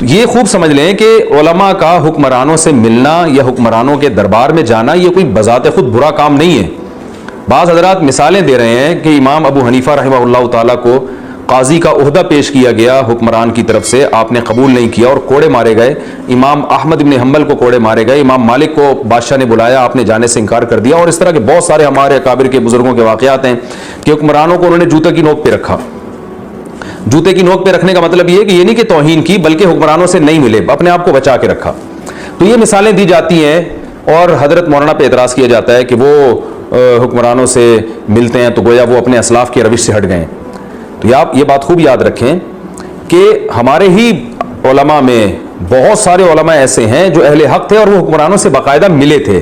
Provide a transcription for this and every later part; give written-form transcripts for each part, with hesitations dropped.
یہ خوب سمجھ لیں کہ علماء کا حکمرانوں سے ملنا یا حکمرانوں کے دربار میں جانا یہ کوئی بذات خود برا کام نہیں ہے. بعض حضرات مثالیں دے رہے ہیں کہ امام ابو حنیفہ رحمہ اللہ تعالیٰ کو قاضی کا عہدہ پیش کیا گیا حکمران کی طرف سے, آپ نے قبول نہیں کیا اور کوڑے مارے گئے. امام احمد بن حنبل کو کوڑے مارے گئے. امام مالک کو بادشاہ نے بلایا, آپ نے جانے سے انکار کر دیا. اور اس طرح کے بہت سارے ہمارے اکابر کے بزرگوں کے واقعات ہیں کہ حکمرانوں کو انہوں نے جوتے کی نوک پہ رکھا. جوتے کی نوک پہ رکھنے کا مطلب یہ ہے کہ یہ نہیں کہ توہین کی, بلکہ حکمرانوں سے نہیں ملے, اپنے آپ کو بچا کے رکھا. تو یہ مثالیں دی جاتی ہیں اور حضرت مولانا پہ اعتراض کیا جاتا ہے کہ وہ حکمرانوں سے ملتے ہیں تو گویا وہ اپنے اسلاف کی روش سے ہٹ گئے. تو آپ یہ بات خوب یاد رکھیں کہ ہمارے ہی علماء میں بہت سارے علماء ایسے ہیں جو اہل حق تھے اور وہ حکمرانوں سے باقاعدہ ملے تھے.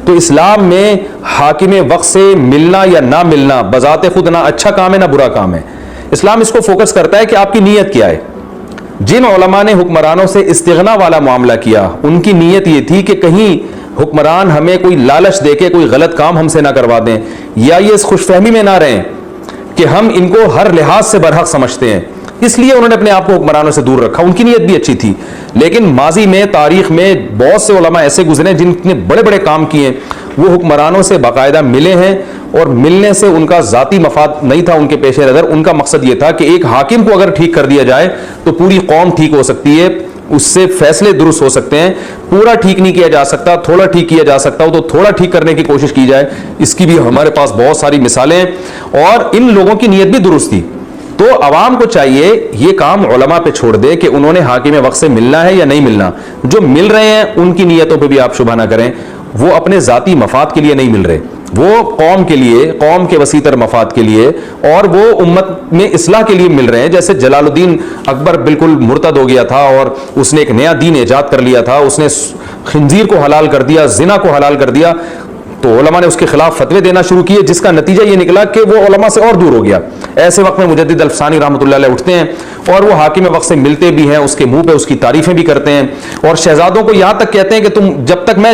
تو اسلام میں حاکم وقت سے ملنا یا نہ ملنا بذات خود نہ اچھا کام ہے نہ برا کام ہے. اسلام اس کو فوکس کرتا ہے کہ آپ کی نیت کیا ہے. جن علماء نے حکمرانوں سے استغنا والا معاملہ کیا ان کی نیت یہ تھی کہ کہیں حکمران ہمیں کوئی لالچ دے کے کوئی غلط کام ہم سے نہ کروا دیں, یا یہ اس خوش فہمی میں نہ رہیں کہ ہم ان کو ہر لحاظ سے برحق سمجھتے ہیں, اس لیے انہوں نے اپنے آپ کو حکمرانوں سے دور رکھا. ان کی نیت بھی اچھی تھی, لیکن ماضی میں تاریخ میں بہت سے علماء ایسے گزرے جن نے بڑے بڑے کام کیے, وہ حکمرانوں سے باقاعدہ ملے ہیں اور ملنے سے ان کا ذاتی مفاد نہیں تھا ان کے پیش نظر. ان کا مقصد یہ تھا کہ ایک حاکم کو اگر ٹھیک کر دیا جائے تو پوری قوم ٹھیک ہو سکتی ہے, اس سے فیصلے درست ہو سکتے ہیں. پورا ٹھیک نہیں کیا جا سکتا, تھوڑا ٹھیک کیا جا سکتا ہو تو تھوڑا ٹھیک کرنے کی کوشش کی جائے. اس کی بھی ہمارے پاس بہت ساری مثالیں ہیں اور ان لوگوں کی نیت بھی درست تھی. تو عوام کو چاہیے یہ کام علماء پہ چھوڑ دے کہ انہوں نے حاکم وقت سے ملنا ہے یا نہیں ملنا. جو مل رہے ہیں ان کی نیتوں پہ بھی آپ شبہ نہ کریں, وہ اپنے ذاتی مفاد کے لیے نہیں مل رہے, وہ قوم کے لیے, قوم کے وسیع تر مفاد کے لیے اور وہ امت میں اصلاح کے لیے مل رہے ہیں. جیسے جلال الدین اکبر بالکل مرتد ہو گیا تھا اور اس نے ایک نیا دین ایجاد کر لیا تھا, اس نے خنزیر کو حلال کر دیا, زنا کو حلال کر دیا, تو علماء نے اس کے خلاف فتوے دینا شروع کیے, جس کا نتیجہ یہ نکلا کہ وہ علماء سے اور دور ہو گیا. ایسے وقت میں مجدد الفسانی رحمۃ اللہ علیہ اٹھتے ہیں اور وہ حاکم وقت سے ملتے بھی ہیں, اس کے منہ پہ اس کی تعریفیں بھی کرتے ہیں اور شہزادوں کو یہاں تک کہتے ہیں کہ تم جب تک میں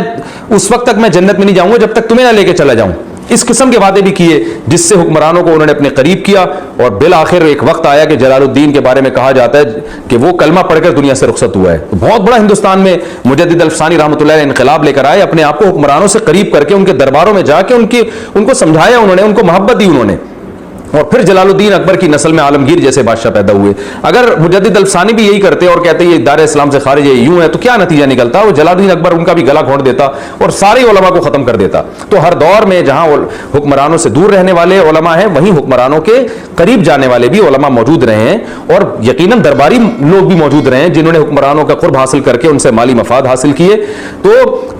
اس وقت تک میں جنت میں نہیں جاؤں گا جب تک تمہیں نہ لے کے چلا جاؤں. اس قسم کے وعدے بھی کیے جس سے حکمرانوں کو انہوں نے اپنے قریب کیا. اور بالآخر ایک وقت آیا کہ جلال الدین کے بارے میں کہا جاتا ہے کہ وہ کلمہ پڑھ کر دنیا سے رخصت ہوا ہے. تو بہت بڑا ہندوستان میں مجدد الفسانی رحمۃ اللہ علیہ انقلاب لے کر آئے, اپنے آپ کو حکمرانوں سے قریب کر کے ان کے درباروں میں جا کے ان کو سمجھایا, انہوں نے ان کو محبت دی انہوں نے, اور پھر جلال الدین اکبر کی نسل میں عالمگیر جیسے بادشاہ پیدا ہوئے. اگر مجدد الفسانی بھی یہی کرتے اور کہتے یہ دار اسلام سے خارج ہے, یوں ہے, تو کیا نتیجہ نکلتا؟ وہ جلال الدین اکبر ان کا بھی گلا گھونٹ دیتا اور سارے علماء کو ختم کر دیتا. تو ہر دور میں جہاں حکمرانوں سے دور رہنے والے علماء ہیں, وہیں حکمرانوں کے قریب جانے والے بھی علماء موجود رہے ہیں, اور یقیناً درباری لوگ بھی موجود رہے ہیں جنہوں نے حکمرانوں کا قرب حاصل کر کے ان سے مالی مفاد حاصل کیے.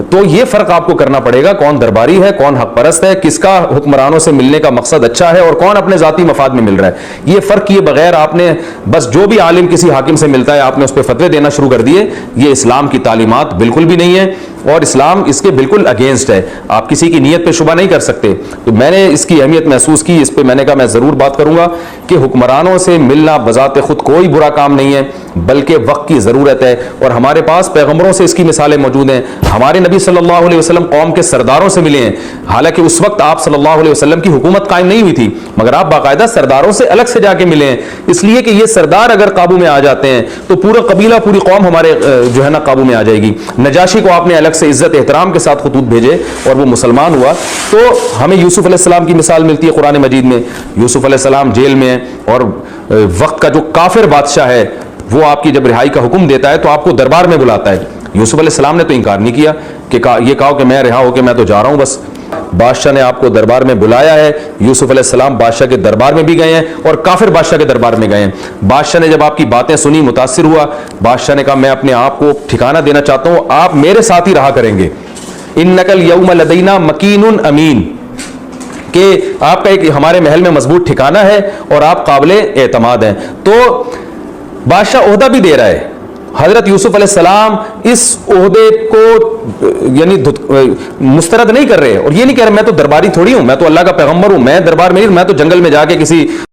تو یہ فرق آپ کو کرنا پڑے گا, کون درباری ہے, کون حق پرست ہے, کس کا حکمرانوں سے ملنے کا مقصد اچھا ہے اور کون اپنے ذاتی مفاد میں مل رہا ہے. یہ فرق کیے بغیر آپ نے بس جو بھی عالم کسی حاکم سے ملتا ہے آپ نے اس پہ فتوے دینا شروع کر دیے, یہ اسلام کی تعلیمات بالکل بھی نہیں ہے اور اسلام اس کے بالکل اگینسٹ ہے. آپ کسی کی نیت پہ شبہ نہیں کر سکتے. تو میں نے اس کی اہمیت محسوس کی, اس پہ میں نے کہا میں ضرور بات کروں گا کہ حکمرانوں سے ملنا بذات خود کوئی برا کام نہیں ہے, بلکہ وقت کی ضرورت ہے. اور ہمارے پاس پیغمبروں سے اس کی مثالیں موجود ہیں. ہمارے نبی صلی اللہ علیہ وسلم قوم کے سرداروں سے ملے ہیں, حالانکہ اس وقت آپ صلی اللہ علیہ وسلم کی حکومت قائم نہیں ہوئی تھی, مگر آپ باقاعدہ سرداروں سے الگ سے جا کے ملے ہیں. اس لیے کہ یہ سردار اگر قابو میں آ جاتے ہیں تو پورا قبیلہ, پوری قوم ہمارے جو ہے نا قابو میں آ جائے گی. نجاشی کو آپ نے الگ سے عزت احترام کے ساتھ خطوط بھیجے اور وہ مسلمان ہوا. تو ہمیں یوسف علیہ السلام کی مثال ملتی ہے قرآن مجید میں. یوسف علیہ السلام جیل میں ہیں اور وقت کا جو کافر بادشاہ ہے وہ آپ کی جب رہائی کا حکم دیتا ہے تو آپ کو دربار میں بلاتا ہے. یوسف علیہ السلام نے تو انکار نہیں کیا کہ یہ کہا کہ میں رہا ہو کہ میں تو جا رہا ہوں بس. بادشاہ نے آپ کو دربار میں بلایا ہے. یوسف علیہ السلام بادشاہ کے دربار میں بھی گئے ہیں اور کافر بادشاہ کے دربار میں گئے ہیں. بادشاہ نے جب آپ کی باتیں سنی, متاثر ہوا, بادشاہ نے کہا میں اپنے آپ کو ٹھکانہ دینا چاہتا ہوں, آپ میرے ساتھ ہی رہا کریں گے. انک الیوم لدینا مکین امین, کہ آپ کا ایک ہمارے محل میں مضبوط ٹھکانہ ہے اور آپ قابل اعتماد ہیں. تو بادشاہ عہدہ بھی دے رہا ہے. حضرت یوسف علیہ السلام اس عہدے کو یعنی مسترد نہیں کر رہے اور یہ نہیں کہہ رہے میں تو درباری تھوڑی ہوں, میں تو اللہ کا پیغمبر ہوں, میں دربار میں نہیں, میں تو جنگل میں جا کے کسی